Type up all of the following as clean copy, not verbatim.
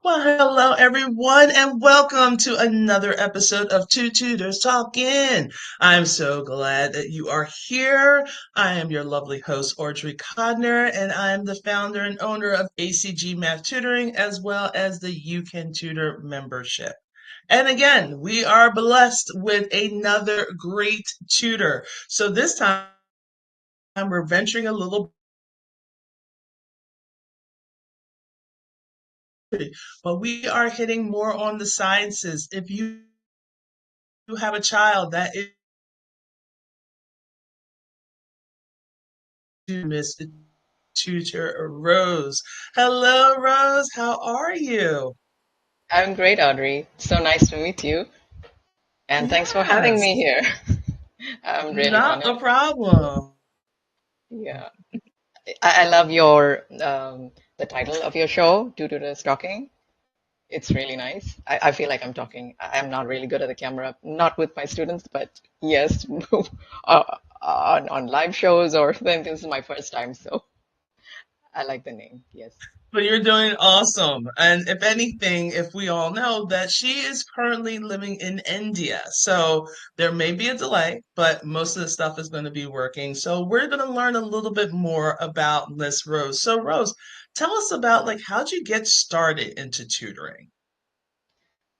Well, hello everyone, and welcome to another episode of Two Tutors Talking. I'm so glad that you are here. I am your lovely host, Audrey Codner, and I'm the founder and owner of ACG Math Tutoring, as well as the You Can Tutor membership. And again, we are blessed with another great tutor. So this time we're venturing a little, but we are hitting more on the sciences. If you have a child that is Miss Tutor Rose. Hello, Rose. How are you? I'm great, Audrey. So nice to meet you. And thanks for having Yes, me here. I'm really not honored. a problem. Yeah. I love the title of your show, Two Tutors Talking. It's really nice. I feel like I'm talking. I'm not really good at the camera, not with my students, but yes, on live shows or then this is my first time, so I like the name. Yes. But you're doing awesome. And if anything, if we all know that she is currently living in India. So there may be a delay, but most of the stuff is going to be working. So we're going to learn a little bit more about Miss Rose. So Rose, tell us about like how'd you get started into tutoring?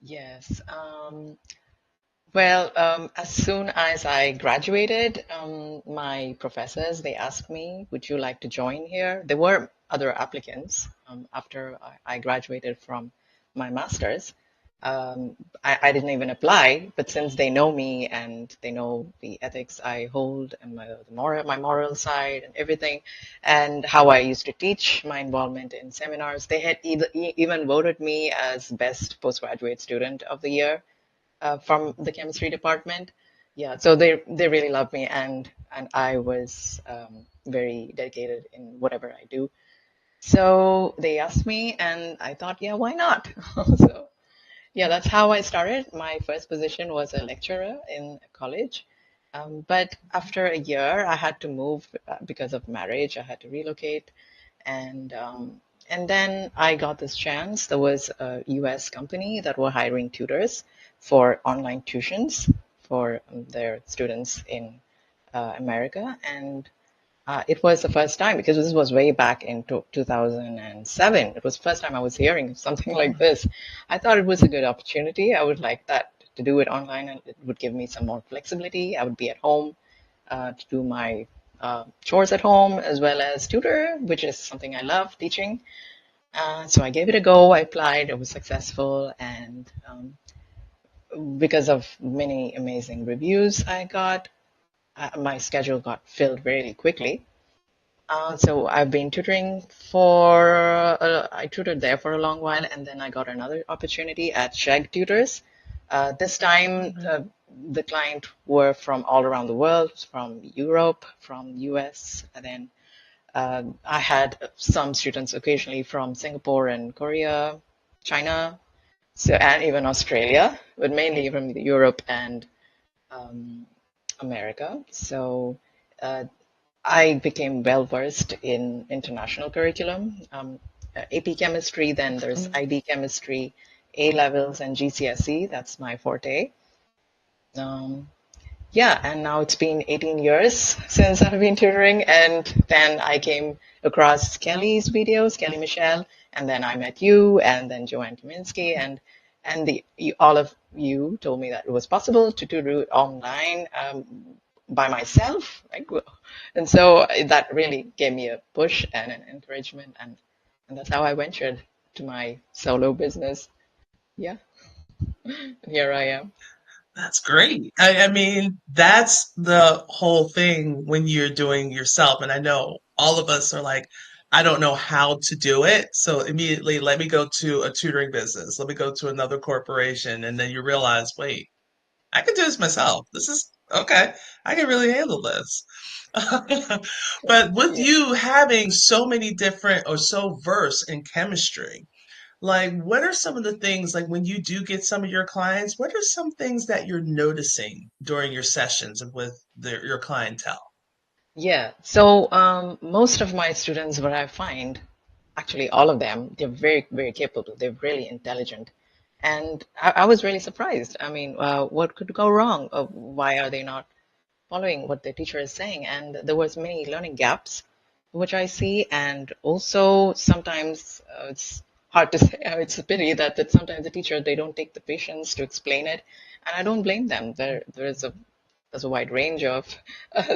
Yes. Well, as soon as I graduated, my professors, they asked me, would you like to join here? There were other applicants after I graduated from my master's. I didn't even apply, but since they know me and they know the ethics I hold and my moral side and everything, and how I used to teach, my involvement in seminars, they had even voted me as best postgraduate student of the year from the chemistry department. Yeah, so they really love me, and I was very dedicated in whatever I do. So they asked me, and I thought, yeah, why not? So yeah, that's how I started. My first position was a lecturer in college. But after a year, I had to move because of marriage. I had to relocate, and then I got this chance. There was a U.S. company that were hiring tutors for online tuitions for their students in America, and it was the first time because this was way back in 2007. It was the first time I was hearing something like this. I thought it was a good opportunity. I would like that to do it online, and it would give me some more flexibility. I would be at home to do my chores at home as well as tutor, which is something I love teaching. So I gave it a go. I applied. I was successful, and because of many amazing reviews I got, my schedule got filled really quickly. So I've been tutoring I tutored there for a long while, and then I got another opportunity at Sheg Tutors. This time, the client were from all around the world, from Europe, from US, and then I had some students occasionally from Singapore and Korea, China, so and even Australia, but mainly from Europe and um, America. So uh, I became well versed in international curriculum, AP chemistry, then there's Mhm. IB chemistry, A levels, and GCSE. That's my forte. Um, yeah, and now it's been 18 years since I've been tutoring, and then I came across Kelly's videos, Kelly Michelle, and then I met you, and then Joanne Kaminsky, and all of you told me that it was possible to do it online by myself, right? And so that really gave me a push and an encouragement, and that's how I ventured to my solo business. Yeah, and here I am. That's great. I mean, that's the whole thing when you're doing yourself. And I know all of us are like, I don't know how to do it. So immediately, let me go to a tutoring business. Let me go to another corporation. And then you realize, wait, I can do this myself. This is okay. I can really handle this. But with Yeah. you having so many different or so versed in chemistry, like, what are some of the things, like when you do get some of your clients, what are some things that you're noticing during your sessions and with your clientele? Yeah. So most of my students, what I find, actually all of them, they're very, very capable. They're really intelligent. And I was really surprised. I mean, what could go wrong? Why are they not following what the teacher is saying? And there was many learning gaps, which I see. And also sometimes it's hard to say. It's a pity that sometimes the teacher, they don't take the patience to explain it. And I don't blame them. There's a wide range of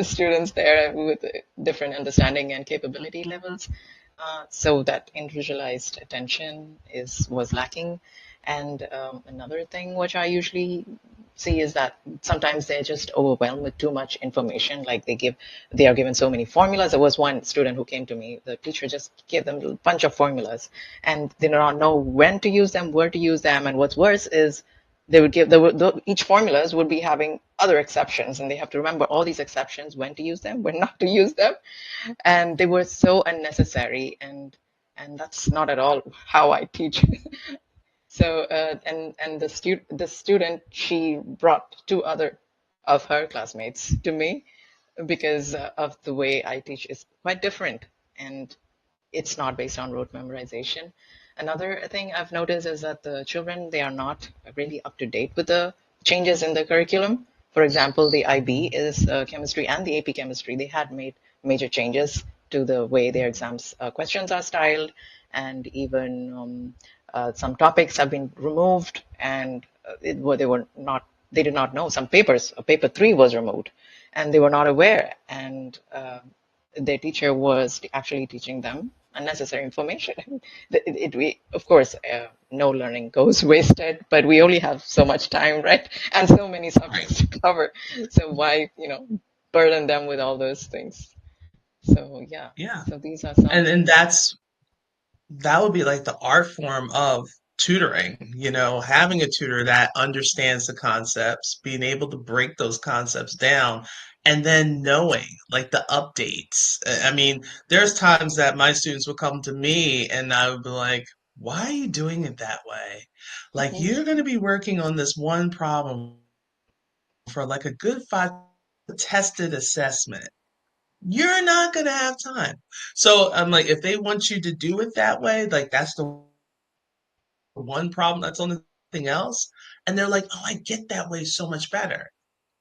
students there with different understanding and capability levels. So that individualized attention is was lacking. And another thing which I usually see is that sometimes they're just overwhelmed with too much information. Like they are given so many formulas. There was one student who came to me. The teacher just gave them a bunch of formulas, and they do not know when to use them, where to use them. And what's worse is each formulas would be having other exceptions, and they have to remember all these exceptions, when to use them, when not to use them, and they were so unnecessary, and that's not at all how I teach. So and the student, she brought two other of her classmates to me because of the way I teach is quite different, and it's not based on rote memorization. Another thing I've noticed is that the children, they are not really up to date with the changes in the curriculum. For example, the IB is chemistry, and the AP chemistry, they had made major changes to the way their exams questions are styled, and even some topics have been removed, and they did not know some papers. Paper 3 was removed, and they were not aware, and their teacher was actually teaching them unnecessary information. Of course, no learning goes wasted, but we only have so much time, right? And so many Right. subjects to cover. So why, burden them with all those things? So yeah, Yeah. so these are And some. that would be like the art form of tutoring, having a tutor that understands the concepts, being able to break those concepts down, and then knowing like the updates. I mean, there's times that my students will come to me and I would be like, why are you doing it that way? Like, Mhm. you're going to be working on this one problem for like a good five tested assessment. You're not going to have time. So I'm like, if they want you to do it that way, like that's the one problem, that's on thing else. And they're like, oh, I get that way so much better.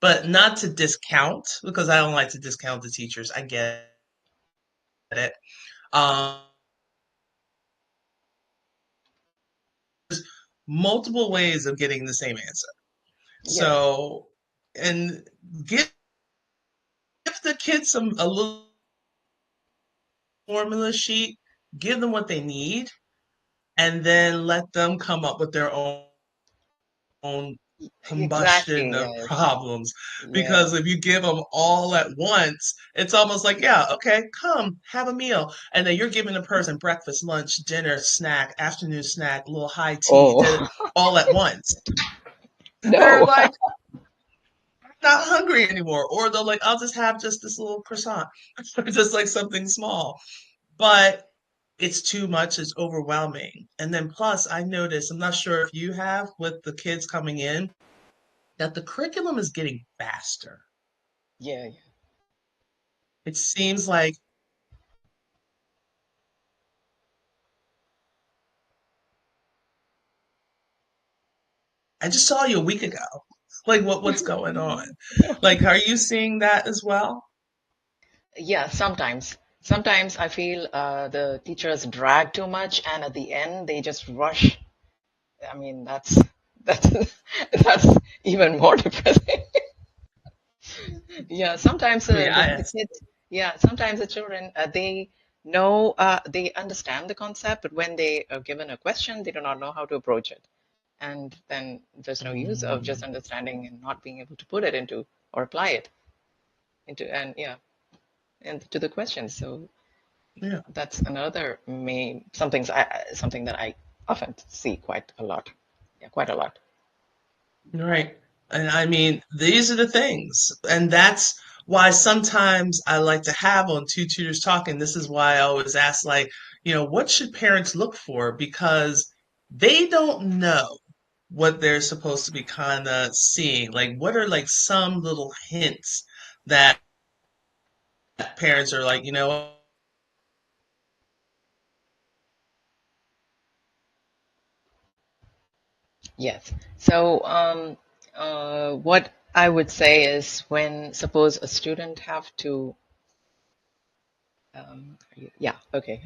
But not to discount, because I don't like to discount the teachers. I get it. Um, multiple ways of getting the same answer. Yeah, So, and give the kids a little formula sheet, give them what they need, and then let them come up with their own combustion exactly. of Yes. problems. Yeah. Because if you give them all at once, it's almost like, yeah, okay, come have a meal. And then you're giving a person breakfast, lunch, dinner, snack, afternoon snack, little high tea, Oh, all at once. They're no. like not hungry anymore. Or they're like, I'll just have just this little croissant, just like something small. But it's too much, it's overwhelming. And then plus, I noticed, I'm not sure if you have with the kids coming in, that the curriculum is getting faster. Yeah, yeah. It seems like I just saw you a week ago. Like what's going on? Like, are you seeing that as well? Yeah, sometimes. Sometimes I feel the teachers drag too much, and at the end they just rush. I mean, that's that's even more depressing. Yeah, sometimes the Yeah, kids, yeah, sometimes the children, they know, they understand the concept, but when they are given a question, they do not know how to approach it. And then there's no use of just mm, understanding and not being able to put it into or apply it into, and yeah, and to the question. So yeah, that's another main something that I often see quite a lot. Yeah, quite a lot. right. And I mean, these are the things, and that's why sometimes I like to have on Two Tutors Talking. This is why I always ask, like, what should parents look for? Because they don't know what they're supposed to be kind of seeing. Like, what are like some little hints that parents are like, Yes. So, what I would say is when suppose a student have to, yeah, okay.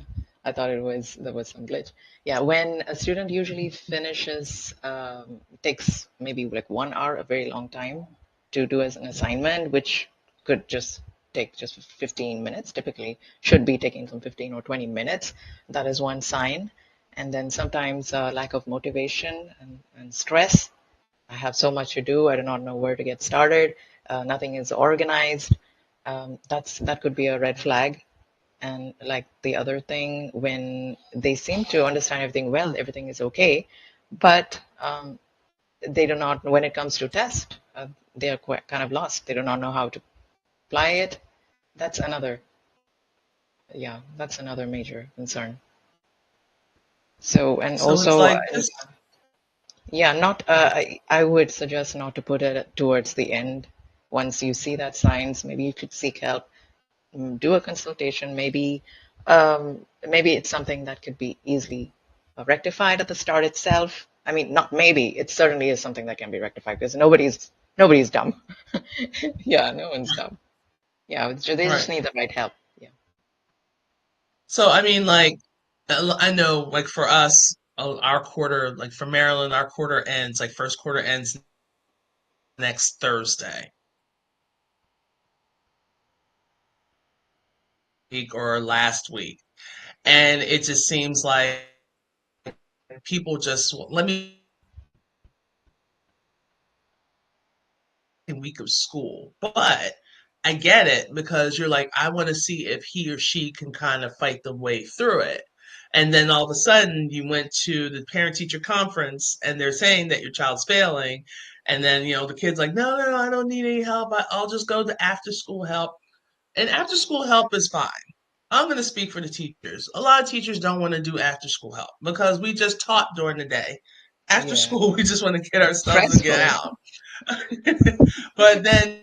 I thought there was some glitch. Yeah, when a student usually finishes, takes maybe like 1 hour, a very long time to do as an assignment, which could just take just 15 minutes, typically should be taking some 15 or 20 minutes. That is one sign. And then sometimes lack of motivation and stress. I have so much to do. I do not know where to get started. Nothing is organized. That could be a red flag. And like the other thing, when they seem to understand everything well, everything is okay, but they do not. When it comes to test, they are quite kind of lost. They do not know how to apply it. That's another, yeah, that's another major concern. So and So it's also, like just yeah, not. I would suggest not to put it towards the end. Once you see that signs, maybe you could seek help, do a consultation. Maybe it's something that could be easily rectified at the start itself. I mean, not maybe. It certainly is something that can be rectified because nobody's dumb. Yeah, no one's dumb. Yeah, they just right. need the right help. Yeah. So I mean, like I know, like for us, our quarter, like for Maryland, our quarter ends, like first quarter ends next Thursday week or last week, and it just seems like people just let me week of school. But I get it because you're like, I want to see if he or she can kind of fight the way through it. And then all of a sudden, you went to the parent teacher conference and they're saying that your child's failing. And then, the kid's like, no, no, no, I don't need any help. I'll just go to after school help. And after school help is fine. I'm going to speak for the teachers. A lot of teachers don't want to do after school help because we just taught during the day. After Yeah. school, we just want to get our stuff and get Stressful. out. But then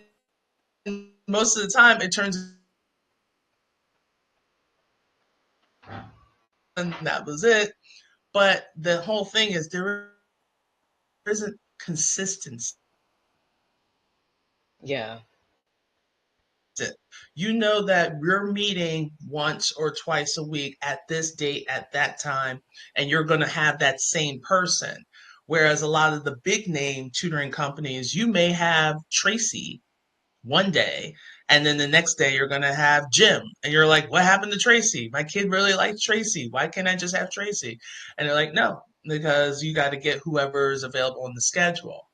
most of the time it turns and that was it. But the whole thing is there isn't consistency. Yeah. You know that we're meeting once or twice a week at this date at that time, and you're going to have that same person. Whereas a lot of the big name tutoring companies, you may have Tracy one day, and then the next day you're going to have Jim. And you're like, what happened to Tracy? My kid really likes Tracy. Why can't I just have Tracy? And they're like, no, because you got to get whoever is available on the schedule.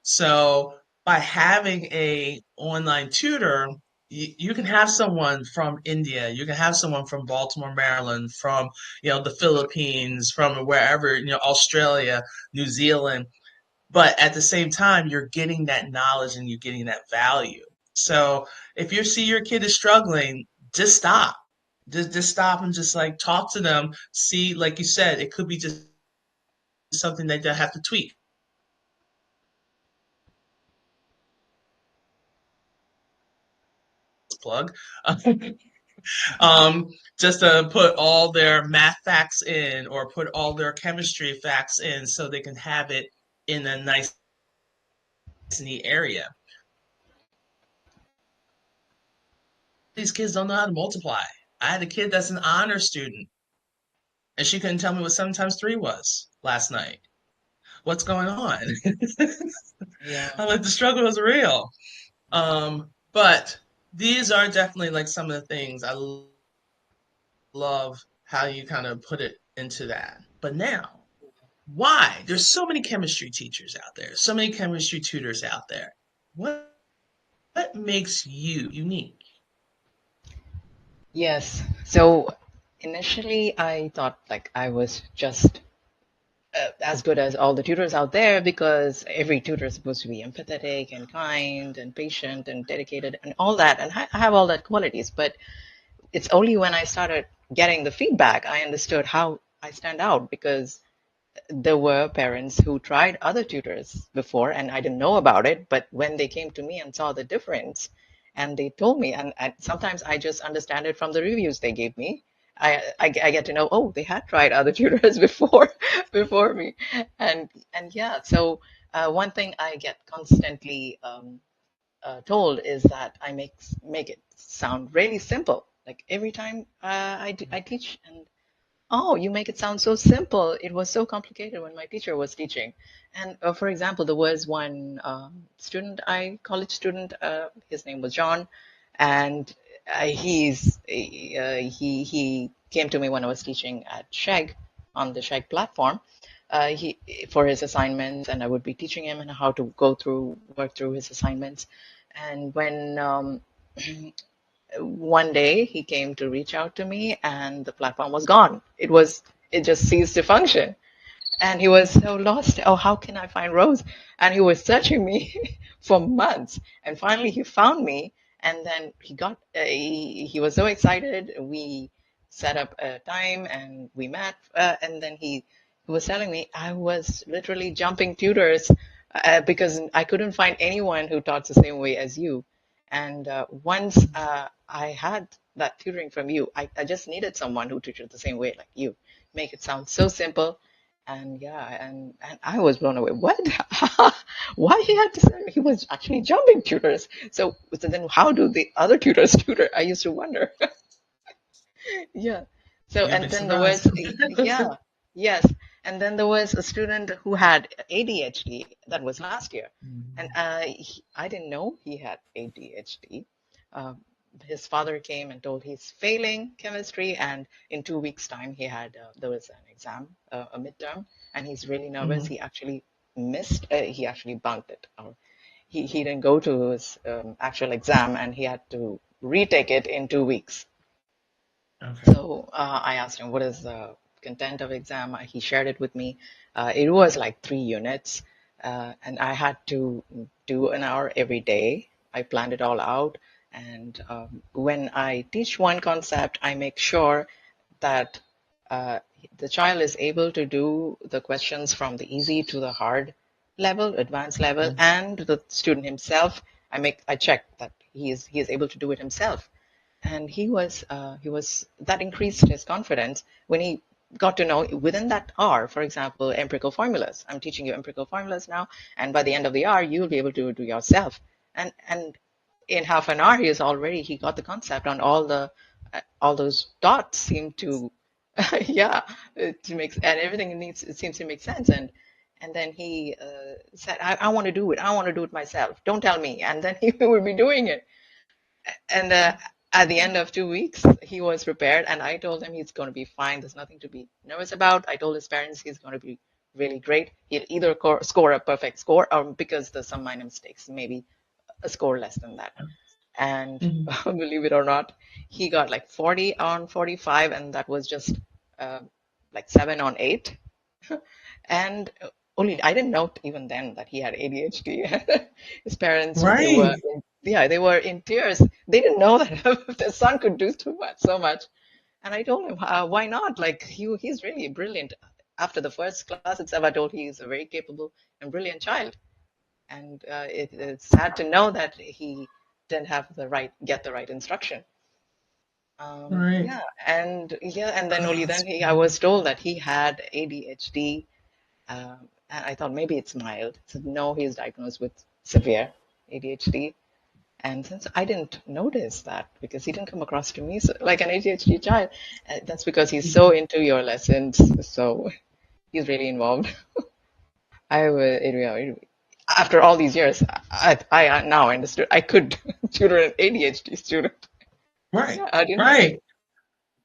So by having a online tutor, you can have someone from India, you can have someone from Baltimore, Maryland, from the Philippines, from wherever, Australia, New Zealand, but at the same time you're getting that knowledge and you're getting that value. So if you see your kid is struggling, just stop. Just stop and just like talk to them. See, like you said, it could be just something that they have to tweak. Plug. um, just to put all their math facts in or put all their chemistry facts in so they can have it in a nice neat area. These kids don't know how to multiply. I had a kid that's an honor student and she couldn't tell me what 7 times 3 was last night. What's going on? Yeah. I'm like, the struggle is real. But these are definitely like some of the things I love how you kind of put it into that. But now, why? There's so many chemistry teachers out there, so many chemistry tutors out there. What makes you unique? Yes. So initially, I thought like I was just as good as all the tutors out there because every tutor is supposed to be empathetic and kind and patient and dedicated and all that. And I have all that qualities. But it's only when I started getting the feedback I understood how I stand out because there were parents who tried other tutors before and I didn't know about it. But when they came to me and saw the difference and they told me, and sometimes I just understand it from the reviews they gave me. I get to know, oh, they had tried other tutors before before me, and yeah. So one thing I get constantly told is that I make it sound really simple. Like every time I teach, and oh, you make it sound so simple. It was so complicated when my teacher was teaching. And for example, there was one college student. His name was John, and he came to me when I was teaching at Sheg on the Sheg platform. He for his assignments, and I would be teaching him and how to work through his assignments. And when one day he came to reach out to me, and the platform was gone. It just ceased to function, and he was so lost. Oh, how can I find Rose? And he was searching me for months, and finally he found me. And then he was so excited. We set up a time and we met, and then he was telling me I was literally jumping tutors because I couldn't find anyone who taught the same way as you. And once I had that tutoring from you, I just needed someone who tutored the same way like you. Make it sound so simple. And yeah, and I was blown away. What? Why he had to say he was actually jumping tutors? So then how do the other tutors tutor? I used to wonder. Yeah. So, You'd and be then there surprised. was, yeah, yes. And then there was a student who had ADHD. That was last year. And I didn't know he had ADHD. Uh, his father came and told he's failing chemistry. And in 2 weeks' time, there was an exam, a midterm, and he's really nervous. Mhm. He actually bunked it. Or he didn't go to his actual exam, and he had to retake it in 2 weeks. Okay. So I asked him, what is the content of exam? He shared it with me. It was like 3 units, and I had to do an hour every day. I planned it all out. And when I teach one concept, I make sure that uh, the child is able to do the questions from the easy to the hard level, advanced level, Mhm. and the student himself. I check that he is able to do it himself. And he was that increased his confidence when he got to know within that hour, for example, empirical formulas. I'm teaching you empirical formulas now, and by the end of the hour you'll be able to do yourself. And in half an hour he got the concept on all those dots seem to yeah, to make, and everything needs, it seems to make sense. And then he said, I want to do it, I want to do it myself, don't tell me. And then he would be doing it. And at the end of 2 weeks, he was prepared, and I told him he's going to be fine. There's nothing to be nervous about. I told his parents he's going to be really great. He'll either score a perfect score, or because there's some minor mistakes, maybe a score less than that. And Mhm. believe it or not, he got like 40 on 45, and that was just uh, like 7 on 8. And only I didn't know even then that he had ADHD. His parents, Right. they were in tears. They didn't know that their son could do too much, so much. And I told him, why not? Like he's really brilliant. After the first class itself, I told he's a very capable and brilliant child. And it's sad to know that he didn't get the right instruction. Right. Yeah, and then Oh, only that's then I funny. was told that he had ADHD. And I thought maybe it's mild. So no, he's diagnosed with severe ADHD. And since I didn't notice that because he didn't come across to me so, like an ADHD child, that's because he's so Mhm. into your lessons. So he's really involved. After all these years, I now understood I could tutor an ADHD student. Right. Yeah, I didn't know. Right.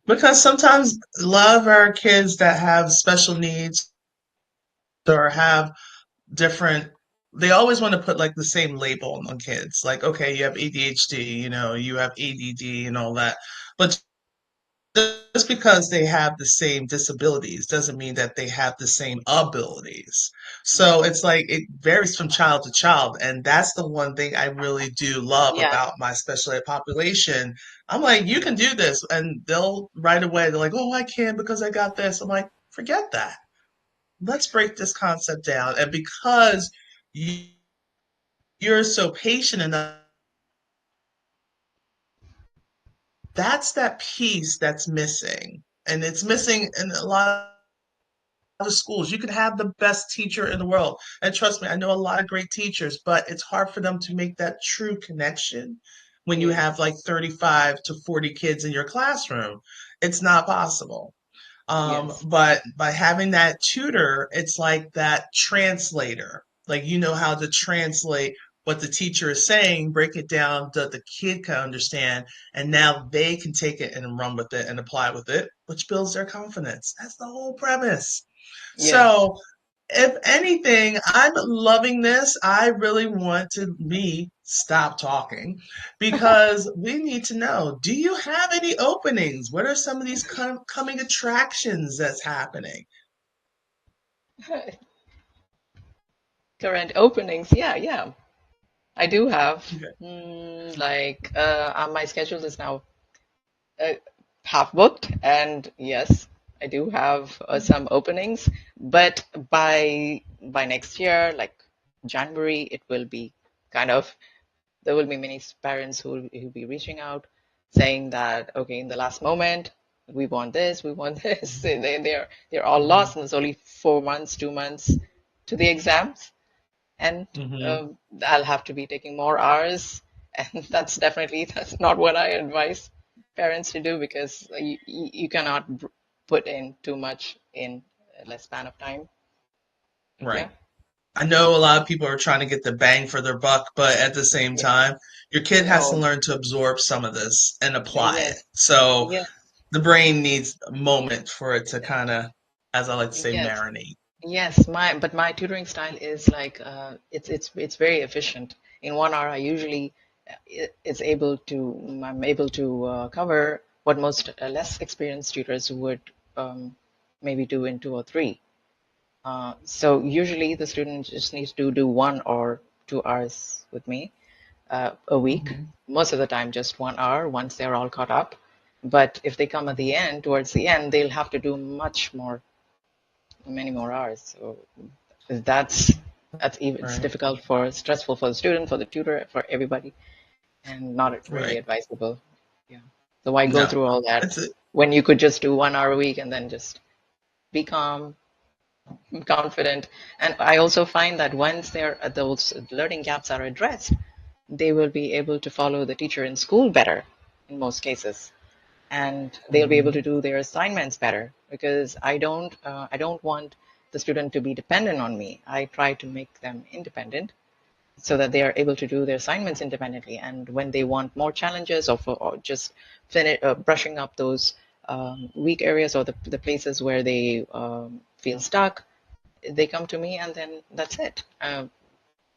Because sometimes a lot of our kids that have special needs or have different, they always want to put like the same label on kids. Like, okay, you have ADHD, you have ADD and all that. But just because they have the same disabilities doesn't mean that they have the same abilities. So Mhm. it's like it varies from child to child. And that's the one thing I really do love Yeah. about my special ed population. I'm like, you can do this. And they'll right away, they're like, oh, I can because I got this. I'm like, forget that. Let's break this concept down. And because you, you're so patient enough that's that piece that's missing. And it's missing in a lot of schools. You could have the best teacher in the world. And trust me, I know a lot of great teachers, but it's hard for them to make that true connection when you have Yes, like 35 to 40 kids in your classroom. It's not possible. yes, But by having that tutor, it's like that translator. Like you know how to translate what the teacher is saying, break it down that the kid can understand, and now they can take it and run with it and apply with it, which builds their confidence. That's the whole premise. yes. So if anything, I'm loving this. I really want to me stop talking because we need to know, do you have any openings? What are some of these coming attractions that's happening? Current openings. Yeah, yeah. I do have. Okay. My schedule is now uh, half booked, and yes, I do have some openings. But by next year, like January, it will be kind of there will be many parents who will be reaching out, saying that okay, in the last moment, we want this, we want this. They're all Hmm. lost, and it's only 4 months, 2 months to the exams, and Hmm. I'll have to be taking more hours, and that's not what I advise parents to do because you cannot put in too much in a less span of time. Yeah. Right. I know a lot of people are trying to get the bang for their buck, but at the same Yeah. time, your kid has to No. learn to absorb some of this and apply it. Yes. So Yes. the brain needs a moment for it to kind of, as I like to say, Yes. marinate. Yes, my tutoring style is like it's very efficient. In 1 hour, I usually I'm able to cover what most less experienced tutors would um, maybe do in 2 or 3. So usually the student just needs to do 1 or 2 hours with me a week. Hmm. Most of the time, just 1 hour once they're all caught up. But if they come at the end, towards the end, they'll have to do much more, many more hours. So that's it's Right. difficult for stressful for the student, for the tutor, for everybody, and not really Right. advisable. Yeah. So why go No, through all that it's a, when you could just do 1 hour a week and then just be calm, confident? And I also find that once those learning gaps are addressed, they will be able to follow the teacher in school better in most cases, and they'll be able to mhm, do their assignments better because I don't want the student to be dependent on me. I try to make them independent so that they are able to do their assignments independently. And when they want more challenges or just brushing up those weak areas or the places where they feel stuck, they come to me and then that's it.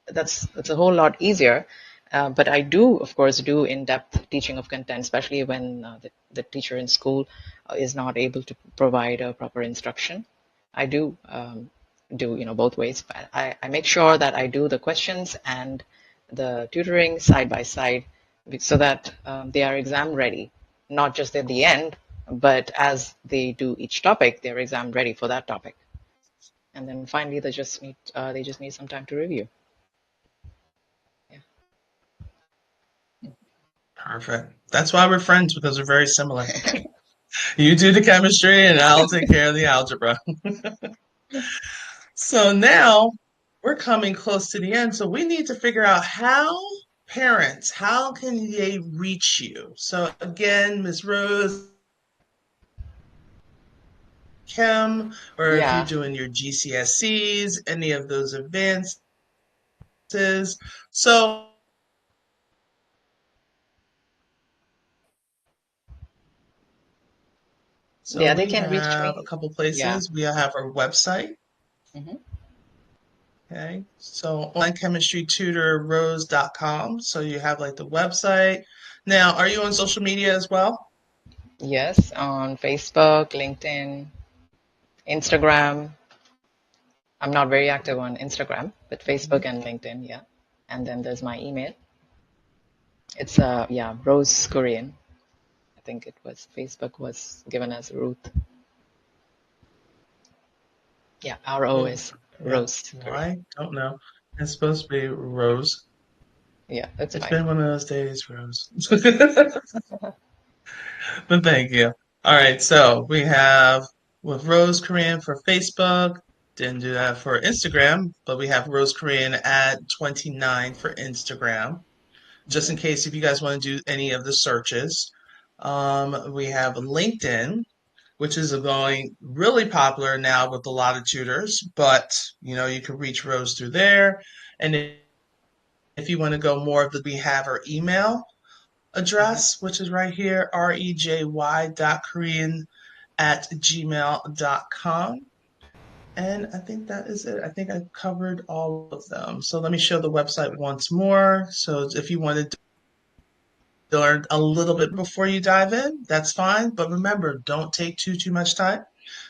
That's a whole lot easier. But I do, of course, do in-depth teaching of content, especially when the teacher in school is not able to provide a proper instruction. I do both ways. But I make sure that I do the questions and the tutoring side by side so that they are exam ready, not just at the end, but as they do each topic, they're exam ready for that topic. And then finally, they just need some time to review. Yeah. perfect. That's why we're friends because we're very similar. You do the chemistry and I'll take care of the algebra. So now we're coming close to the end. So we need to figure out how parents, how can they reach you? So again, Miss Rose, Chem, or if you're Yeah. doing your GCSEs, any of those advances. So Yeah, they we can reach have a me. couple Yeah. places. We have our website. Hmm. Okay. So onlinechemistrytutorrose.com. So you have like the website. Now, are you on social media as well? Yes, on Facebook, LinkedIn, Instagram. I'm not very active on Instagram, but Facebook and LinkedIn, yeah. And then there's my email. It's yeah, Rose Kurian. I think it was Facebook was given as Ruth. Yeah, Oh, ROS yeah. Rose Kurian. Why? Don't know. It's supposed to be Rose. Yeah, that's It's fine. been one of those days, Rose. But thank you. All right, so we have with Rose Korean for Facebook. Didn't do that for Instagram, but we have Rose Korean at 29 for Instagram, just in case if you guys want to do any of the searches. We have LinkedIn, which is going really popular now with a lot of tutors, but you can reach Rose through there. And if you want to go more of the, we have our email Mhm. address, which is right here, rejy.korean@gmail.com. And I think that is it. I think I covered all of them. So let me show the website once more. So if you wanted to learn a little bit before you dive in, that's fine. But remember, don't take too much time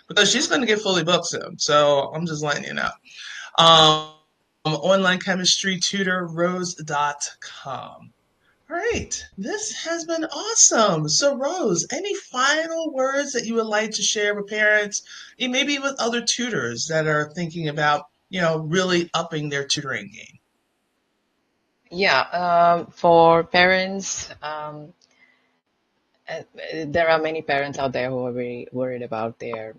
because she's going to get fully booked soon. So I'm just letting you know. Online chemistry tutor rose.com. All right, this has been awesome. So, Rose, any final words that you would like to share with parents, and maybe with other tutors that are thinking about, really upping their tutoring game? Yeah, for parents, there are many parents out there who are very worried about their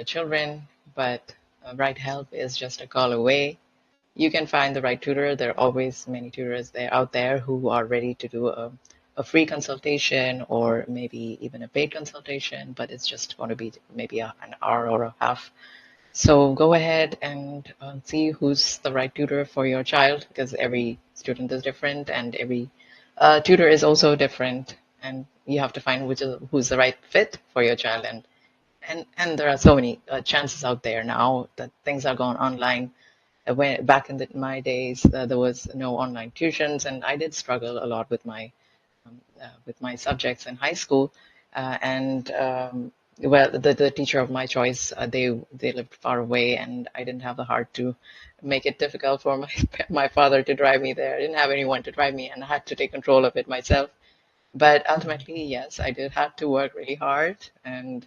children, but right help is just a call away. You can find the right tutor. There are always many tutors there out there who are ready to do a free consultation or maybe even a paid consultation, but it's just going to be maybe an hour or a half. So go ahead and see who's the right tutor for your child because every student is different and every tutor is also different, and you have to find who's the right fit for your child. And there are so many chances out there now that things are going online. When back in my days, there was no online tuitions, and I did struggle a lot with my subjects in high school. And well, the teacher of my choice, they lived far away, and I didn't have the heart to make it difficult for my my father to drive me there. I didn't have anyone to drive me, and I had to take control of it myself. But ultimately, yes, I did have to work really hard, and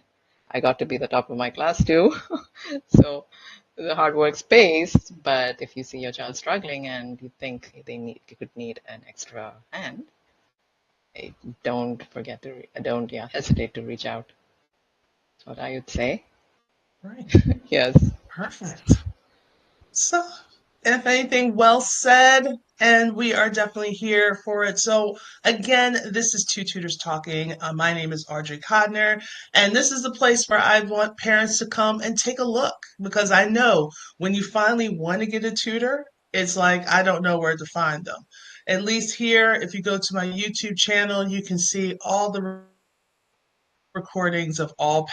I got to be the top of my class too. So the hard work pays, but if you see your child struggling and you think they could need an extra hand, don't forget to don't yeah hesitate to reach out. That's what I would say. Right, Yes. perfect. So, if anything, well said. And we are definitely here for it. So, again, this is Two Tutors Talking. My name is Audrey Codner, and this is the place where I want parents to come and take a look because I know when you finally want to get a tutor, it's like I don't know where to find them. At least here, if you go to my YouTube channel, you can see all the recordings of all.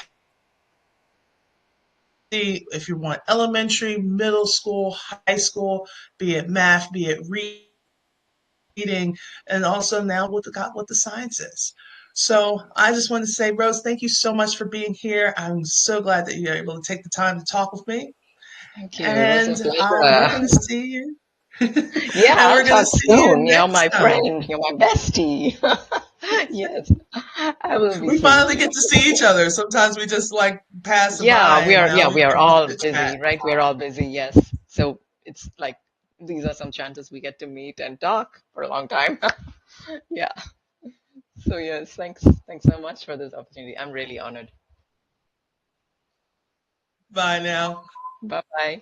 If you want elementary, middle school, high school, be it math, be it reading, and also now with the sciences. So I just want to say, Rose, thank you so much for being here. I'm so glad that you're able to take the time to talk with me. Thank you. It was a And we're pleasure. going to see you. Yeah, And I'll we're going to talk see you soon. You're next my time. friend. You're my bestie. Yes, I will be We seeing finally get you. to see each other. Sometimes we just like pass by, and now Yeah, we we are can come all to chat. busy, right? We're all busy, yes. So it's like these are some chances we get to meet and talk for a long time. Yeah. So yes, thanks so much for this opportunity. I'm really honored. Bye now. Bye bye.